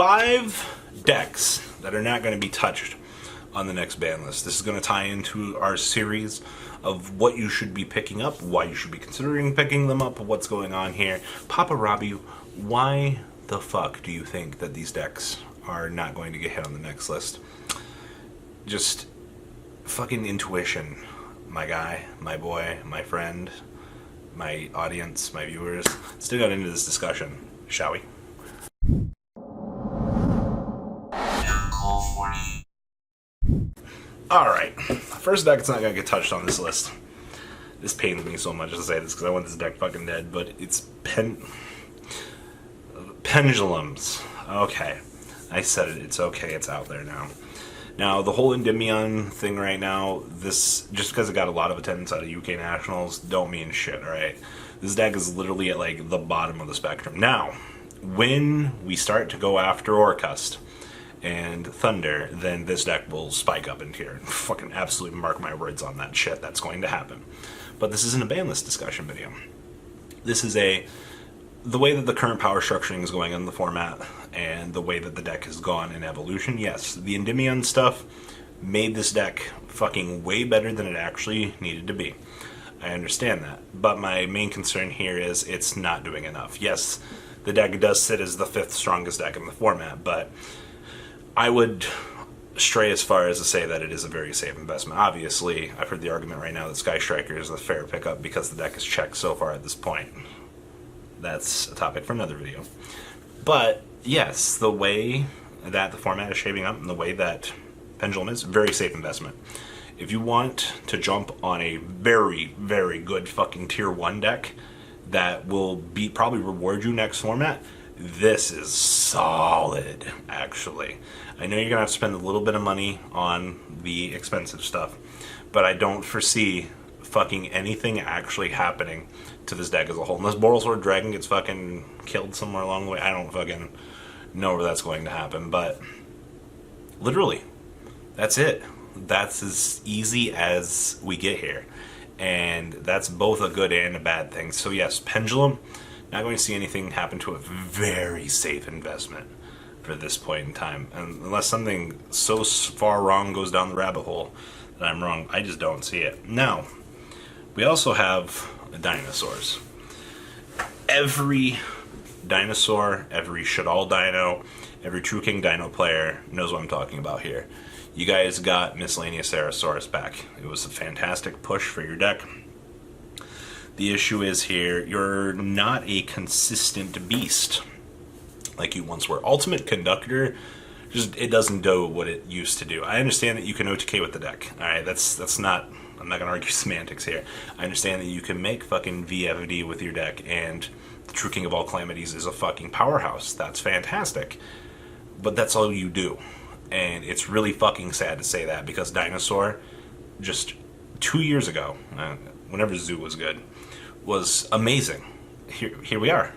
5 decks that are not going to be touched on the next ban list. This is going to tie into our series of what you should be picking up, why you should be considering picking them up, what's going on here. Papa Robbie, why the fuck do you think that these decks are not going to get hit on the next list? Just fucking intuition, my guy, my boy, my friend, my audience, my viewers. Let's dig out into this discussion, shall we? Alright, first deck that's not going to get touched on this list. This pains me so much to say this because I want this deck fucking dead, but it's Pendulums. Okay, I said it, it's okay, it's out there now. Now, the whole Endymion thing right now, this, just because it got a lot of attendance out of UK Nationals, don't mean shit, alright? This deck is literally at, like, the bottom of the spectrum. Now, when we start to go after Orcust and Thunder, then this deck will spike up in tier. Fucking absolutely mark my words on that shit, that's going to happen. But this isn't a ban list discussion video. This is the way that the current power structuring is going in the format, and the way that the deck has gone in evolution, yes, the Endymion stuff made this deck fucking way better than it actually needed to be. I understand that, but my main concern here is it's not doing enough. Yes, the deck does sit as the 5th strongest deck in the format, but I would stray as far as to say that it is a very safe investment. Obviously, I've heard the argument right now that Sky Striker is a fair pickup because the deck is checked so far at this point. That's a topic for another video. But, yes, the way that the format is shaping up and the way that Pendulum is, very safe investment. If you want to jump on a very, very good fucking tier 1 deck that will probably reward you next format, this is solid, actually. I know you're going to have to spend a little bit of money on the expensive stuff, but I don't foresee fucking anything actually happening to this deck as a whole. Unless Borrelsword Dragon gets fucking killed somewhere along the way, I don't fucking know where that's going to happen, but literally, that's it. That's as easy as we get here. And that's both a good and a bad thing. So yes, Pendulum, not going to see anything happen to a very safe investment for this point in time. And unless something so far wrong goes down the rabbit hole that I'm wrong, I just don't see it. Now, we also have dinosaurs. Every dinosaur, every should-all dino, every True King Dino player knows what I'm talking about here. You guys got Miscellaneous Aerosaurus back. It was a fantastic push for your deck. The issue is here, you're not a consistent beast like you once were. Ultimate Conductor, just it doesn't do what it used to do. I understand that you can OTK with the deck. Alright, that's not, I'm not gonna argue semantics here. I understand that you can make fucking VFD with your deck, and the True King of all Calamities is a fucking powerhouse. That's fantastic. But that's all you do. And it's really fucking sad to say that, because Dinosaur, just 2 years ago, whenever Zoo was good, was amazing. Here we are.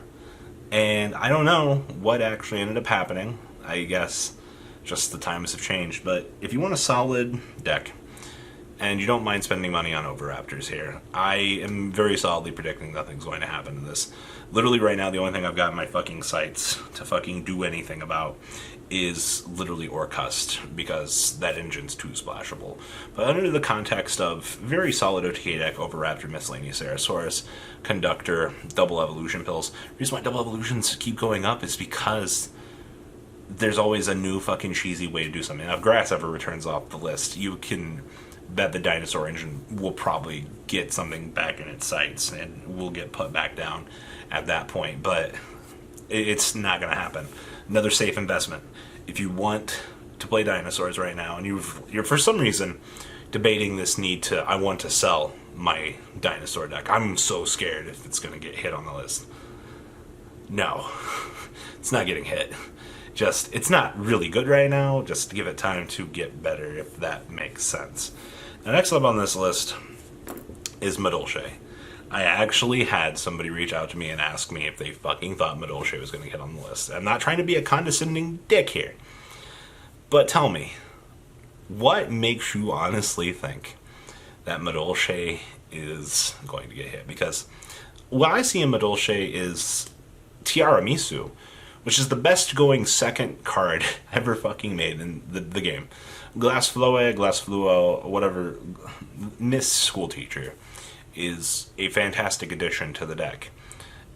And I don't know what actually ended up happening. I guess just the times have changed. But if you want a solid deck, and you don't mind spending money on Oviraptors here, I am very solidly predicting nothing's going to happen to this. Literally right now, the only thing I've got in my fucking sights to fucking do anything about is literally Orcust, because that engine's too splashable. But under the context of very solid OTK deck, Oviraptor, Miscellaneous Aerosaurus, Conductor, double evolution pills. The reason why double evolutions keep going up is because there's always a new fucking cheesy way to do something. Now, if Grass ever returns off the list, you can bet the Dinosaur engine will probably get something back in its sights and will get put back down at that point. But it's not going to happen. Another safe investment. If you want to play dinosaurs right now, and you're for some reason debating this need to, I want to sell my dinosaur deck. I'm so scared if it's going to get hit on the list. No, it's not getting hit. Just, it's not really good right now. Just give it time to get better, if that makes sense. Now, next up on this list is Shay. I actually had somebody reach out to me and ask me if they fucking thought Shay was going to get on the list. I'm not trying to be a condescending dick here. But tell me, what makes you honestly think that Shay is going to get hit? Because what I see in Shay is Tiara Misu, which is the best going second card ever fucking made in the game. Glass Fluo, whatever, Miss School Teacher is a fantastic addition to the deck.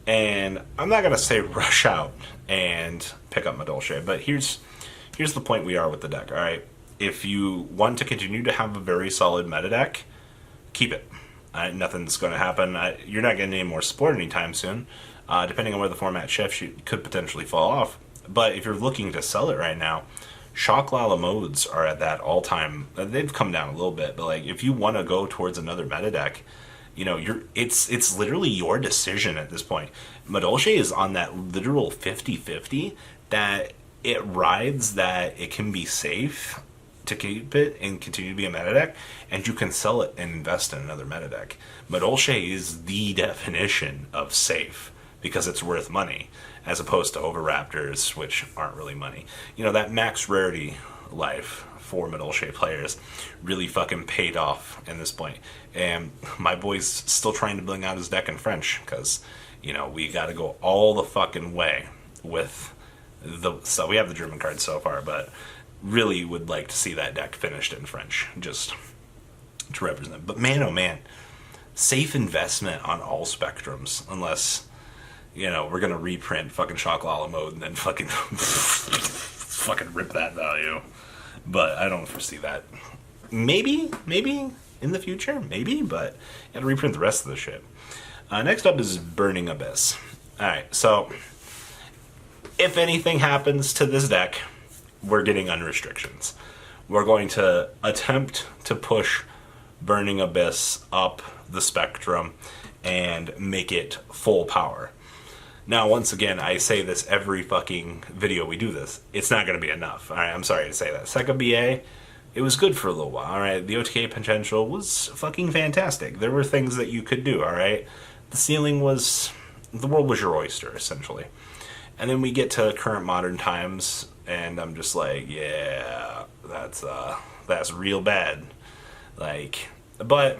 And I'm not going to say rush out and pick up Madolche, but here's the point we are with the deck, alright? If you want to continue to have a very solid meta deck, keep it. Nothing's going to happen. You're not getting any more support anytime soon. Depending on where the format shifts, you could potentially fall off. But if you're looking to sell it right now, Shock Lala modes are at that all-time. They've come down a little bit, but like if you want to go towards another meta deck, you know, it's literally your decision at this point. Madolche is on that literal 50-50 that it rides that it can be safe to keep it and continue to be a meta deck, and you can sell it and invest in another meta deck. Madolche is the definition of safe because it's worth money, as opposed to Overraptors, which aren't really money. You know, that max rarity life for Madolche players really fucking paid off in this point. And my boy's still trying to bring out his deck in French, because, you know, we gotta go all the fucking way with so we have the German cards so far, but really would like to see that deck finished in French, just to represent. But man, oh man, safe investment on all spectrums, unless, you know, we're gonna reprint fucking Shock Lala mode and then fucking fucking rip that value. But I don't foresee that. Maybe in the future, maybe, but you gotta reprint the rest of the shit. Next up is Burning Abyss. Alright, so if anything happens to this deck, we're getting unrestrictions. We're going to attempt to push Burning Abyss up the spectrum and make it full power. Now, once again, I say this every fucking video we do this. It's not going to be enough. All right, I'm sorry to say that. Second BA, it was good for a little while. All right, the OTK potential was fucking fantastic. There were things that you could do. All right, the ceiling was, the world was your oyster, essentially. And then we get to current modern times, and I'm just like, yeah, that's real bad. Like, but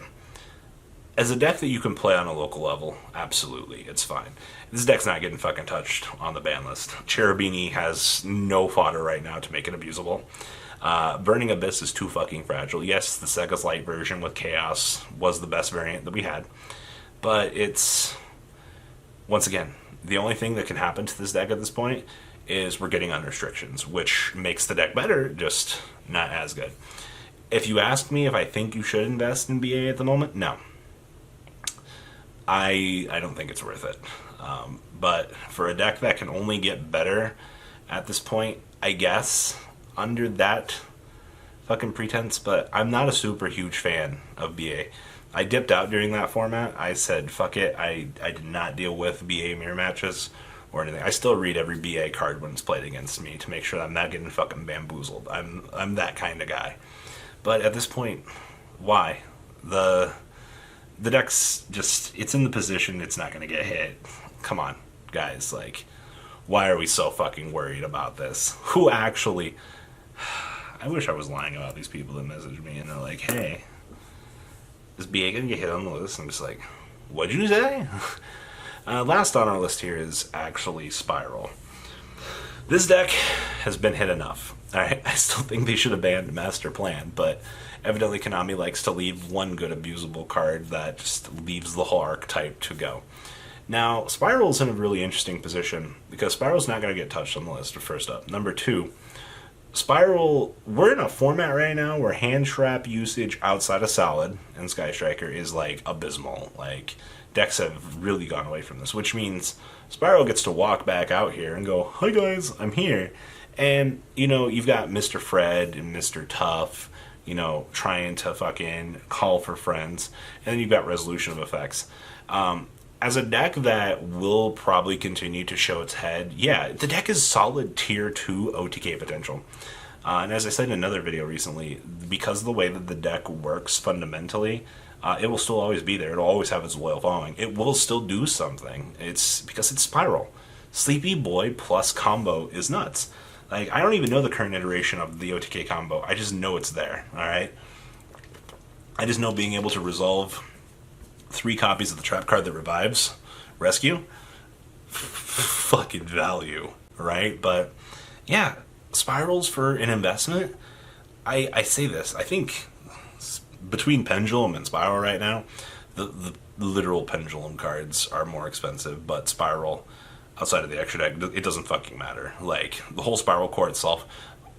as a deck that you can play on a local level, absolutely, it's fine. This deck's not getting fucking touched on the ban list. Cherubini has no fodder right now to make it abusable. Burning Abyss is too fucking fragile. Yes, the Sega's Light version with Chaos was the best variant that we had, but it's, once again, the only thing that can happen to this deck at this point is we're getting unrestrictions, which makes the deck better, just not as good. If you ask me if I think you should invest in BA at the moment, no. I don't think it's worth it. But for a deck that can only get better at this point, I guess, under that fucking pretense, but I'm not a super huge fan of BA. I dipped out during that format. I said, fuck it. I did not deal with BA mirror matches or anything. I still read every BA card when it's played against me to make sure that I'm not getting fucking bamboozled. I'm that kind of guy. But at this point, why? The deck's just, it's in the position it's not going to get hit. Come on, guys. Like, why are we so fucking worried about this? Who actually... I wish I was lying about these people that message me and they're like, hey, is BA going to get hit on the list? I'm just like, what'd you say? Last on our list here is actually Spiral. This deck has been hit enough. I still think they should have banned Master Plan, but evidently Konami likes to leave one good abusable card that just leaves the whole archetype to go. Now, Spiral's in a really interesting position, because Spiral's not going to get touched on the list, first up. Number two, Spiral, we're in a format right now where hand trap usage outside of Solid and Sky Striker is, like, abysmal. Like, decks have really gone away from this, which means Spiral gets to walk back out here and go, hi guys, I'm here. And, you know, you've got Mr. Fred and Mr. Tough, you know, trying to fucking call for friends. And then you've got Resolution of Effects. As a deck that will probably continue to show its head, yeah, the deck is solid tier 2 OTK potential. And as I said in another video recently, because of the way that the deck works fundamentally, it will still always be there. It'll always have its loyal following. It will still do something. It's because it's Spiral. Sleepy Boy plus combo is nuts. Like, I don't even know the current iteration of the OTK combo. I just know it's there, alright? I just know being able to resolve 3 copies of the trap card that revives Rescue, fucking value. right? But yeah, spirals for an investment. I say this. I think between Pendulum and Spiral right now, the literal Pendulum cards are more expensive, but Spiral, outside of the extra deck, it doesn't fucking matter. Like, the whole Spiral core itself,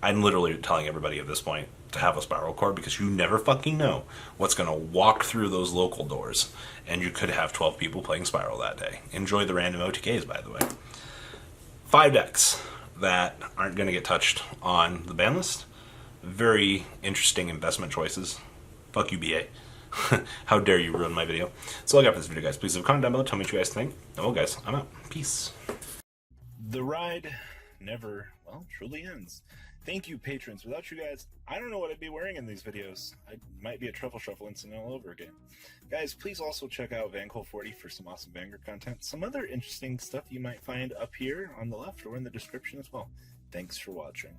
I'm literally telling everybody at this point to have a Spiral core because you never fucking know what's going to walk through those local doors. And you could have 12 people playing Spiral that day. Enjoy the random OTKs, by the way. 5 decks that aren't going to get touched on the ban list. Very interesting investment choices. Fuck you, BA. How dare you ruin my video. That's all I got for this video, guys. Please leave a comment down below. Tell me what you guys think. And well, guys, I'm out. Peace. The ride never, well, truly ends. Thank you, patrons. Without you guys, I don't know what I'd be wearing in these videos. I might be a truffle shuffle incident all over again. Guys, please also check out VanCole40 for some awesome Vanguard content. Some other interesting stuff you might find up here on the left or in the description as well. Thanks for watching.